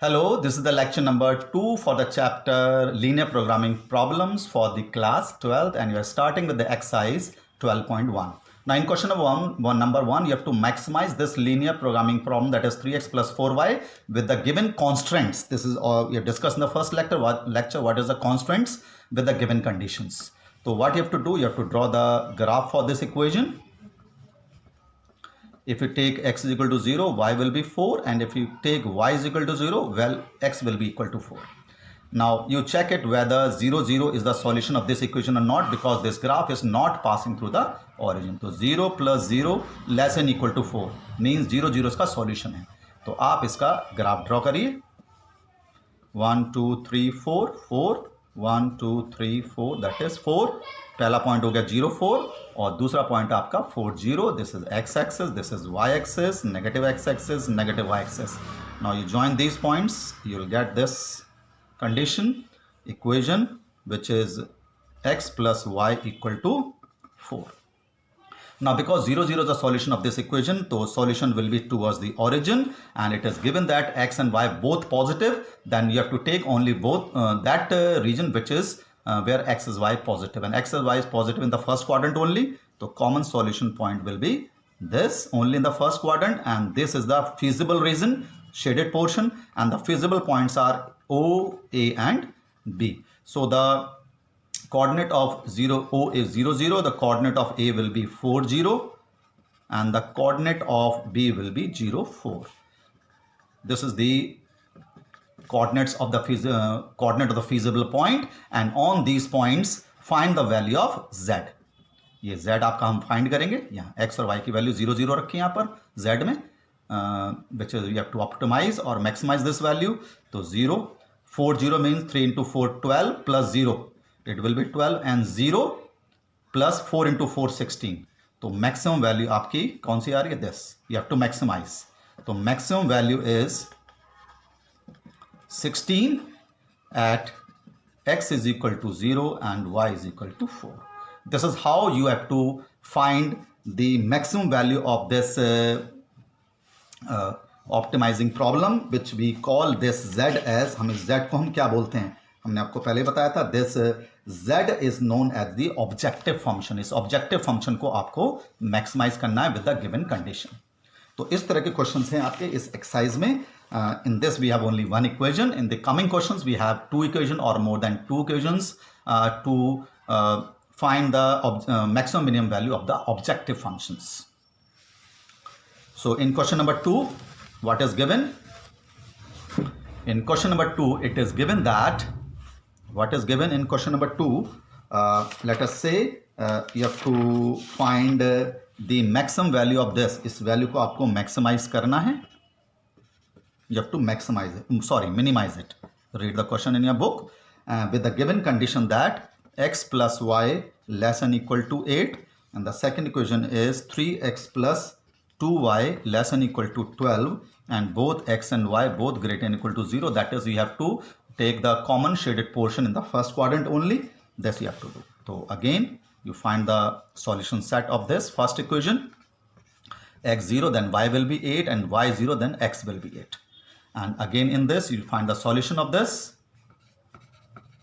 Hello, this is the lecture number 2 for the chapter Linear Programming Problems for the class 12th, and you are starting with the exercise 12.1. Now in question number 1, you have to maximize this linear programming problem, that is 3x plus 4y with the given constraints. This is all we have discussed in the first lecture. What is the constraints with the given conditions. So what you have to do, you have to draw the graph for this equation. If you take x is equal to 0, y will be 4, and if you take y is equal to 0, well, x will be equal to 4. Now you check it whether 0, 0 is the solution of this equation or not, because this graph is not passing through the origin. So 0 plus 0 less than equal to 4 means 0, 0 इसका solution है. तो आप इसका graph draw करिए. 1 2 3 4 4 1 2 3 4, that is 4. पहला point हो गया 0 4 और दूसरा पॉइंट आपका 4 0. This is X axis, this is Y axis, negative X axis, negative Y axis. Now you join these points, you will get this condition equation, which is x plus y equal to 4. Now because 0 0 is the solution of this equation, so solution will be towards the origin, and it is given that x and y both positive, then you have to take only both that region which is where x is y positive, and x and y is positive in the first quadrant only. So common solution point will be this only in the first quadrant, and this is the feasible region, shaded portion, and the feasible points are O, A and B. So the coordinate of O is 0 0, the coordinate of A will be 4 0, and the coordinate of B will be 0 4. This is the coordinates of the coordinate of the feasible point, and on these points find the value of Z. ये Z आपका हम find करेंगे. यहाँ x और y की value 0 0 रखी है यहाँ पर Z में, which is you have to optimize or maximize this value. तो 0 4 0 means 3 into 4 12 plus 0, it will be 12, and 0 plus 4 into 4 16. तो maximum value आपकी कौन सी आ रही है? This you have to maximize. तो maximum value is 16 at x is equal to 0 and y is equal to 4. This is how you have to find the maximum value of this optimizing problem, which we call this Z as. हम इस Z को हम क्या बोलते हैं? हमने आपको पहले बताया था, this Z is known as the objective function. इस ऑब्जेक्टिव फंक्शन को आपको मैक्सिमाइज करना है विद द गिवन कंडीशन. तो इस तरह के क्वेश्चंस हैं आपके इस एक्सरसाइज में. In this we have only one equation. In the coming questions we have two equation और more than two equations to find the maximum minimum value of the objective functions. So in question number 2, what is given? In question number 2, it is given that, what is given in question number 2, let us say you have to find the maximum value of this. इस value को आपको maximize करना है. You have to maximize it, minimize it. Read the question in your book with the given condition that x plus y less than equal to 8, and the second equation is 3x plus 2y less than equal to 12, and both x and y both greater than equal to 0. That is, you have to take the common shaded portion in the first quadrant only. This you have to do. So again you find the solution set of this first equation. X 0, then y will be 8, and y 0, then x will be 8. And again in this you find the solution of this.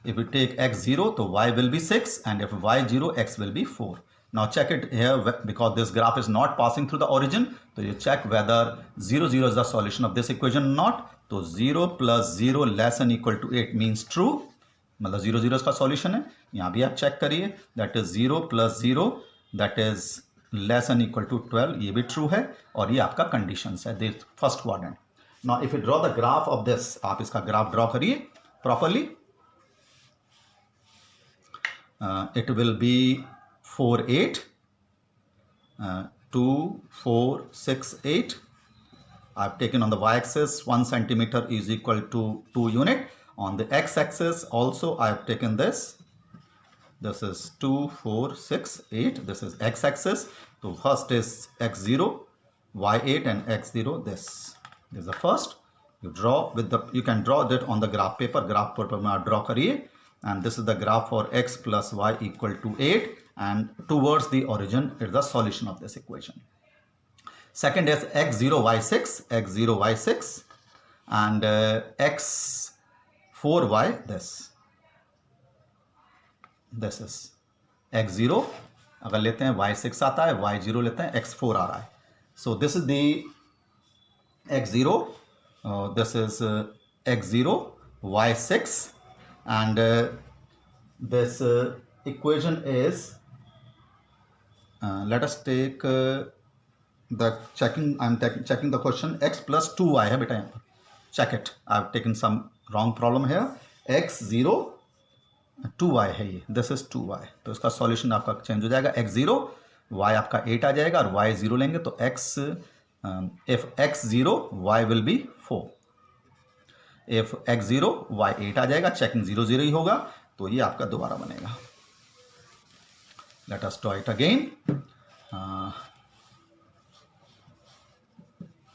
If you take x 0, so y will be 6, and if y 0, x will be 4. Now check it here, because this graph is not passing through the origin, so you check whether 0 0 is the solution of this equation or not. So 0 plus 0 less than equal to 8 means true, मतलब 0 0 इसका solution है. यहाँ भी आप check करिए, that is 0 plus 0, that is less than equal to 12, ये भी true है, और ये आपका conditions है, this first quadrant. Now if you draw the graph of this, आप इसका graph draw करिए properly. It will be 4 8 2 4 6 8. I've taken on the y-axis 1 centimeter is equal to 2 unit. On the x-axis also I've taken this. This is 2 4 6 8. This is x-axis. So first is x0, y8, and x0. This is the first. You draw with the, you can draw that on the graph paper. Graph paper में आप draw करिए. And this is the graph for x plus y equal to 8, and towards the origin is the solution of this equation. Second is x0 y6, x0 y6. and x4y this is x0 अगर लेते हैं y6 आता है, y0 लेते हैं x4 आ रहा है. So this is the x0, this is x0 y6 and this equation is let us take the checking. I'm checking the question. X plus 2y है बेटा यहाँ पर. Check it. I've taken some wrong problem here. x0 2y है ये. This is 2y. तो इसका solution आपका change हो जाएगा. x0 y आपका 8 आ जाएगा और y0 लेंगे तो if x0 y will be 4. if x0 y 8 आ जाएगा, चेकिंग 0 0 ही होगा, तो ये आपका दोबारा बनेगा. Let us try it again.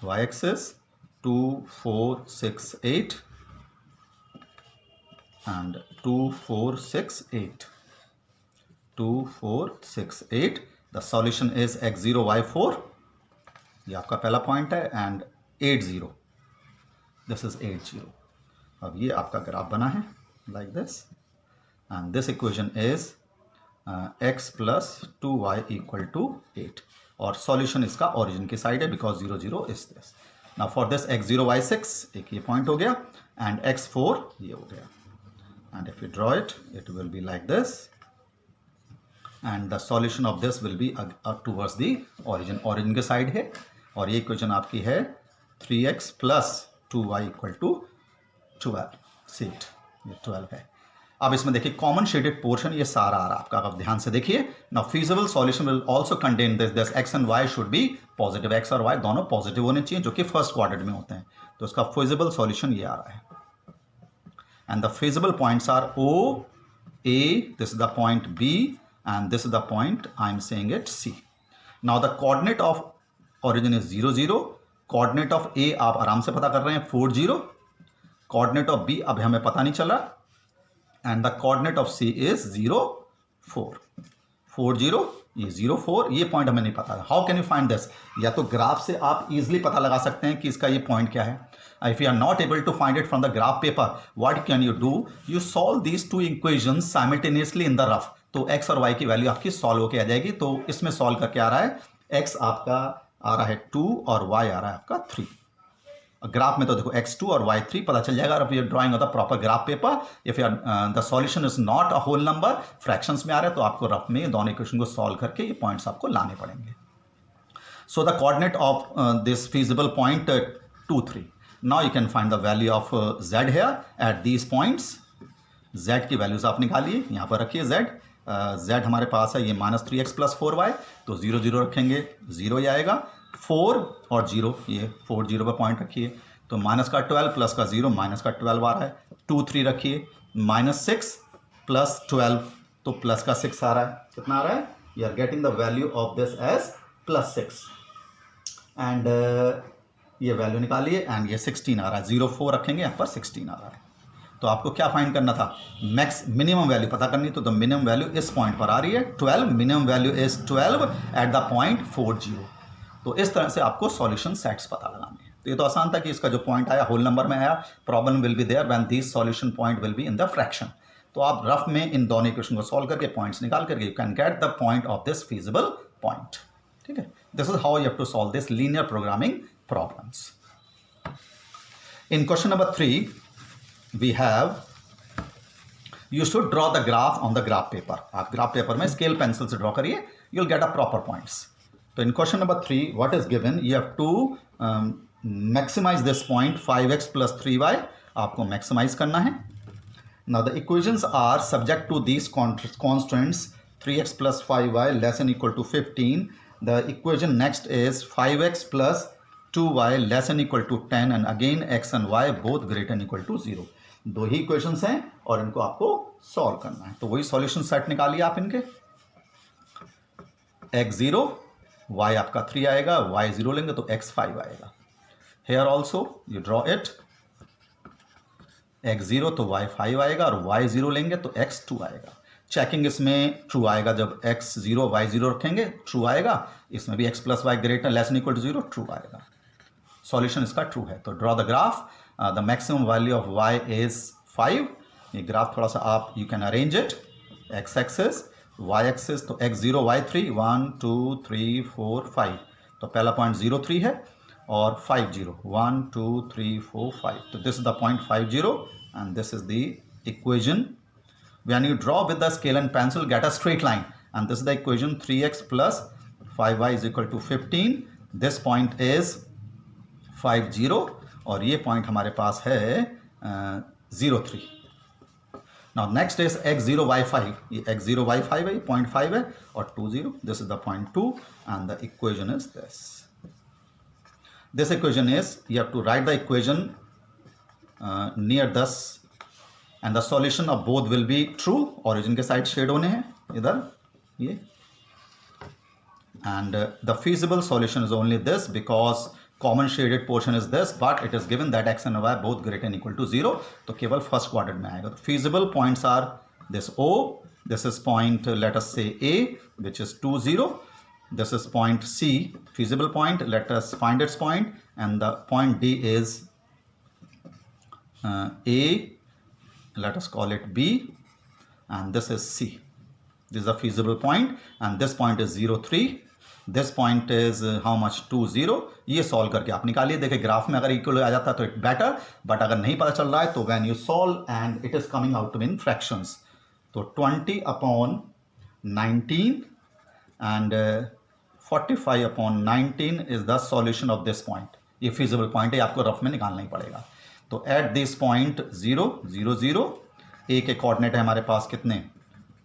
y-axis 2 4 6 8 and 2 4 6 8 2 4 6 8. The solution is x0 y4. ये आपका पहला पॉइंट है एंड 8 0. This is 8 0. अब ये आपका ग्राफ बना है like this and this equation is x plus 2y equal to 8 और सॉल्यूशन इसका ओरिजिन की साइड है because 0 0 is this. Now for this x0 y6 एक ये पॉइंट हो गया एंड x4 ये हो गया and if you draw it it will be like this and the solution of this will be towards the origin के side है और ये इक्वेशन आपकी है 3x plus 2y equal to 12. Seat ये 12 है. अब इसमें देखिए कॉमन शेडेड पोर्शन ये सारा आ रहा है आपका. आप ध्यान से देखिए. Now feasible solution will also contain this x and y should be positive. x और y दोनों पॉजिटिव होने चाहिए जो कि फर्स्ट क्वाड्रेंट में होते हैं. तो इसका फीजिबल सॉल्यूशन ये आ रहा है and the feasible points are O A, this is the point B and this is the point I am saying it C. Now the coordinate of origin is 0 0. Coordinate of A आप आराम से पता कर रहे हैं 4 0. Coordinate of B अभी हमें पता नहीं चला and the coordinate of C is 0 4. 4 0 ये 0 4 ये पॉइंट हमें नहीं पता. How can you find this? या तो ग्राफ से आप इजीली पता लगा सकते हैं कि इसका ये पॉइंट क्या है. If you are not able to find it from the graph paper, what can you do? You solve these two equations simultaneously in the rough. तो x और y की वैल्यू आपकी सॉल्व होके आ जाएगी. तो इसमें सॉल्व करके आ रहा है x आपका आ रहा है 2 और y आ रहा है आपका 3. ग्राफ में तो देखो x2 और y3 पता चल जाएगा. if you are drawing on the proper graph paper, if you are the solution is not a whole number, fractions में आ रहा है तो आपको रफ में दोनों इक्वेशन को सॉल्व करके ये पॉइंट्स आपको लाने पड़ेंगे. So the coordinate of this feasible point 2 3. Now you can find the value of z here at these points. z की वैल्यूज आप निकालिए, यहाँ पर रखिए z. z हमारे पास है ये -3x प्लस 4y, तो 0 0 रखेंगे 0 ही आएगा. 4 और 0 ये 4 0 पर पॉइंट रखिए तो माइनस का 12 प्लस का 0 माइनस का 12 आ रहा है. 2 3 रखिए -6 प्लस 12 तो प्लस का 6 आ रहा है. कितना आ रहा है? You are getting the value of this as +6 and ये वैल्यू निकालिए एंड ये 16 आ रहा है. 0 4 रखेंगे यहाँ पर 16 आ रहा है. तो आपको क्या फाइंड करना था? मैक्स मिनिमम वैल्यू पता करनी. तो द मिनिमम वैल्यू इस पॉइंट पर आ रही है 12. Minimum value is 12 at the point 4 0. तो इस तरह से आपको सॉल्यूशन सेट्स पता लगाने हैं. तो ये तो आसान था कि इसका जो पॉइंट आया होल नंबर में आया. Problem will be there when this solution point will be in the fraction. तो आप रफ में इन दोनों इक्वेशन को सॉल्व करके पॉइंट्स निकाल करके you can get the point of this feasible point. ठीक है. This is how you have to solve this linear programming problems. In question number 3, we have you should draw the graph on the graph paper. आप graph paper में scale pencil से draw करिए, you'll get a proper points. तो in question number 3, what is given? You have to maximize this point 5x plus 3y. आपको maximize करना है. Now the equations are subject to these constraints 3x plus 5y less than equal to 15. The equation next is 5x plus 2y less than equal to 10 and again x and y both greater than equal to 0. दो ही equations हैं और इनको आपको solve करना है. तो वही solution set निकालिए आप इनके. x0 y आपका 3 आएगा, y0 लेंगे तो x5 आएगा. Here also you draw it. x0 तो y5 आएगा और y0 लेंगे तो x2 आएगा. चेकिंग इसमें ट्रू आएगा जब x0 y0 रखेंगे ट्रू आएगा. इसमें भी x plus Y greater less than equal to 0 true आएगा. सॉल्यूशन इसका ट्रू है. तो draw the graph. The maximum value of y is 5. ये ग्राफ थोड़ा सा आप you can arrange it. x axis, y axis, तो x0 y3 1 2 3 4 5. तो पहला पॉइंट 0 3 है और 5 0 1 2 3 4 5. तो this is the point 5 0 and this is the equation. When you draw with the scale and pencil, get a straight line, and this is the equation 3x plus 5y is equal to 15. This point is 5 0 और ये point हमारे पास है 0 3. Now next is x0 y5. ये x0 y5 है, ये 0.5 है और 2 0. This is the point 2 and the equation is this. This equation is, you have to write the equation near this and the solution of both will be true. Origin के side shade होने हैं इधर ये, and the feasible solution is only this because common shaded portion is this, but it is given that x and y both greater than equal to 0. तो केवल first quadrant में आएगा. तो feasible points are this O, this is point let us say A which is 2 0, this is point C, feasible point, let us find its point, and the point D is A, let us call it B, and this is C. This is a feasible point and this point is 0 3. This point is how much 2 0. ये solve करके आप निकालिए. देखिए graph में अगर equal आ जाता है तो इट बेटर, बट अगर नहीं पता चल रहा है तो when you solve and it is coming out in fractions, तो 20/19 and 45/19 is the solution of this point. ये फिजिबल पॉइंट है, आपको रफ में निकालना ही पड़ेगा. तो एट दिस पॉइंट 0 0 0, ए के कोऑर्डिनेट है हमारे पास कितने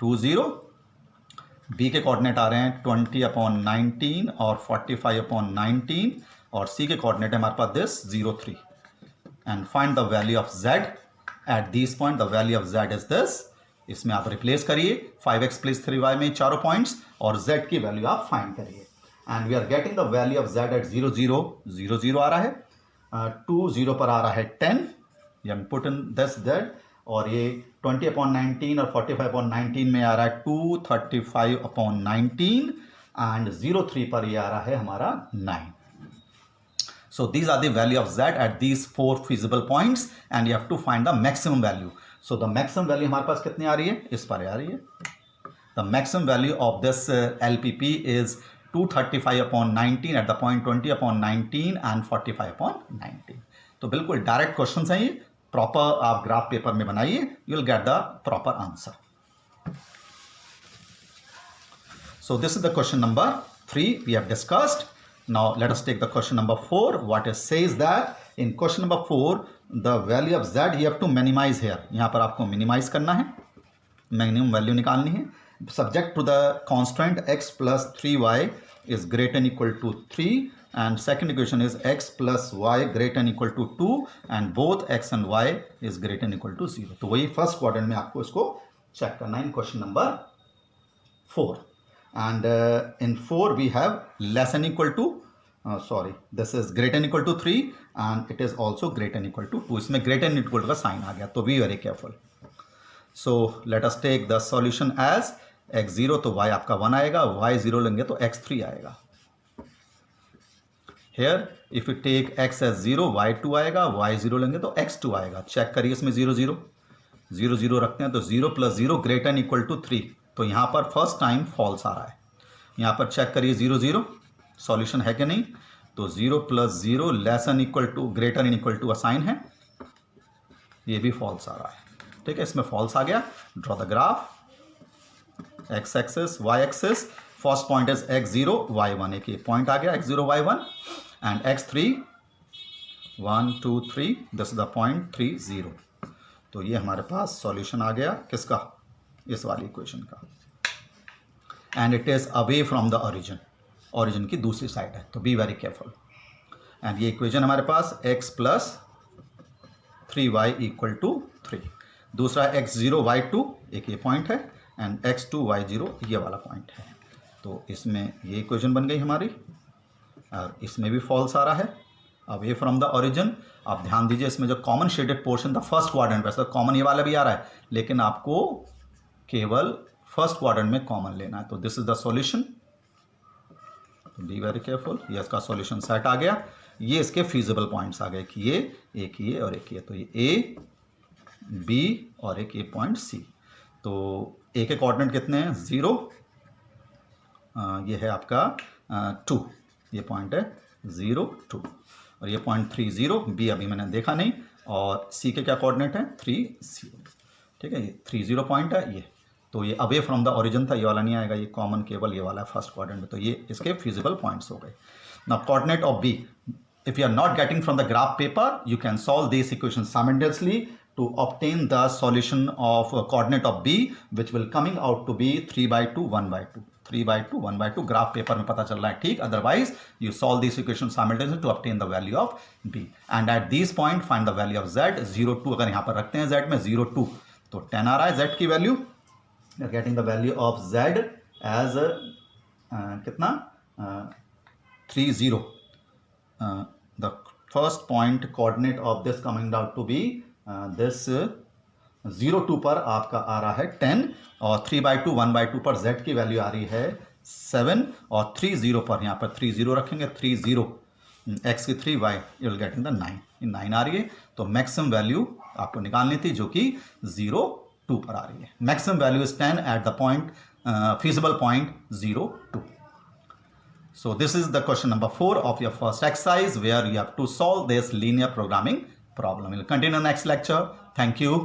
2 0, बी के कोऑर्डिनेट आ रहे हैं 20/19 और 45/19 और सी के कोऑर्डिनेट है हमारे पास this 0 3. And find the value of z at this point. The value of z is this. इसमें आप रिप्लेस करिए 5x + 3y में चारों पॉइंट्स और z की वैल्यू आप फाइंड करिए. And we are getting the value of z at 0 0 0 0 आ रहा है, 2 0 पर आ रहा है 10. ये पुट इन दिस z, और ये 20/19 और 45/19 में आ रहा है 235/19 एंड 0 3 पर ये आ रहा है हमारा 9. So these are the value of z at these 4 feasible points and you have to find the maximum value. So the maximum value हमारे पास कितनी आ रही है, इस पर आ रही है. The maximum value of this LPP is 235/19 at the point 20/19 and 45/19. तो बिल्कुल डायरेक्ट क्वेश्चन है ये, प्रॉपर आप ग्राफ पेपर में बनाइए, you will get the proper answer. So this is the question number 3 we have discussed. Now let us take the question number 4. What it says that in question number 4 the value of z you have to minimize here. यहाँ पर आपको minimise करना है, minimum value निकालनी है. Subject to the constant x plus 3y is greater than equal to 3 and second equation is x plus y greater than equal to 2 and both x and y is greater than equal to 0. तो वही first quadrant में आपको इसको check करना है इन question number 4. and in 4 we have less than equal to this is greater than equal to 3 and it is also greater than equal to 2. इसमें greater than equal to का sign आ गया, तो be very careful. So let us take the solution as x0 तो y आपका 1 आएगा, y0 लेंगे तो x3 आएगा. Here if you take x as 0 y2 आएगा, y0 लेंगे तो x2 आएगा. चेक करिए इसमें 0 0 0 0 रखते हैं तो 0 + 0 greater than equal to 3. तो यहाँ पर फर्स्ट टाइम फॉल्स आ रहा है. यहाँ पर चेक करिए 0 0 सॉल्यूशन है कि नहीं, तो 0 + 0 less than equal to greater than equal to assign है, ये भी फॉल्स आ रहा है. ठीक है, इसमें फॉल्स आ गया. Draw the graph, x axis y axis, first point is x0 y1, एक ये पॉइंट आ गया x0 y1 and x3 1 2 3, this is the point 3 0. तो ये हमारे पास सॉल्यूशन आ गया किसका, इस वाली इक्वेशन का. And it is away from the origin, origin की दूसरी साइड है, तो बी वेरी केयरफुल. एंड ये इक्वेशन हमारे पास x + 3y = 3. दूसरा x0 y2, एक ये पॉइंट है एंड x2 y0 ये वाला पॉइंट है. तो इसमें ये इक्वेशन बन गई हमारी और इसमें भी फॉल्स आ रहा है, अवे फ्रॉम द ओरिजिन. आप ध्यान दीजिए इसमें जो कॉमन शेडेड पोर्शन था फर्स्ट क्वाड्रेंट, वैसे कॉमन ये वाला भी आ रहा है लेकिन आपको केवल फर्स्ट क्वाड्रेंट में कॉमन लेना है. तो this is the solution, be very careful. ये इसका सॉल्यूशन सेट आ गया. ये इसके फीजिबल पॉइंट्स आ गए कि एक ये और एक ये, तो ये ए बी और एक ये पॉइंट सी। तो ए के कोऑर्डिनेट कितने हैं 0, ये है आपका 2, ये पॉइंट है 0 2, और ये पॉइंट 3 0, बी अभी मैंने देखा नहीं, और सी के क्या कोऑर्डिनेट है 3 0, ठीक है, ये 3 0 पॉइंट है ये। तो ये अवे फ्रॉम द ओरिजिन था, ये वाला नहीं आएगा, ये कॉमन केवल ये वाला है फर्स्ट क्वाड्रेंट में, तो ये इसके फिजिबल पॉइंट्स हो गए। Now coordinate of B, if you are not getting from the graph paper, you can solve these equations simultaneously to obtain the solution of coordinate of b, which will coming out to be 3/2 1/2, 3/2 1/2, graph paper में पता चल रहा है, ठीक। Otherwise you solve these equations simultaneously to obtain the value of b, and at these point find the value of z 0 2, अगर यहाँ पर रखते हैं z में 0 2, तो 10 आ रहा है z की value, you are getting the value of z as कितना 3 0, the first point coordinate of this coming out to be this 0 2 पर आपका आ रहा है 10, और 3/2 1/2 पर z की वैल्यू आ रही है 7, और 3 0 पर यहाँ पर 3 0 रखेंगे, 3 0 x की 3 y, you will getting the 9 आ रही है। तो मैक्सिमम वैल्यू आपको निकालनी थी जो कि 0 2 पर आ रही है। Maximum value is 10 at the point feasible point 0 2. So this is the question number 4 of your first exercise, where you have to solve this linear programming problem. We'll continue next lecture. Thank you.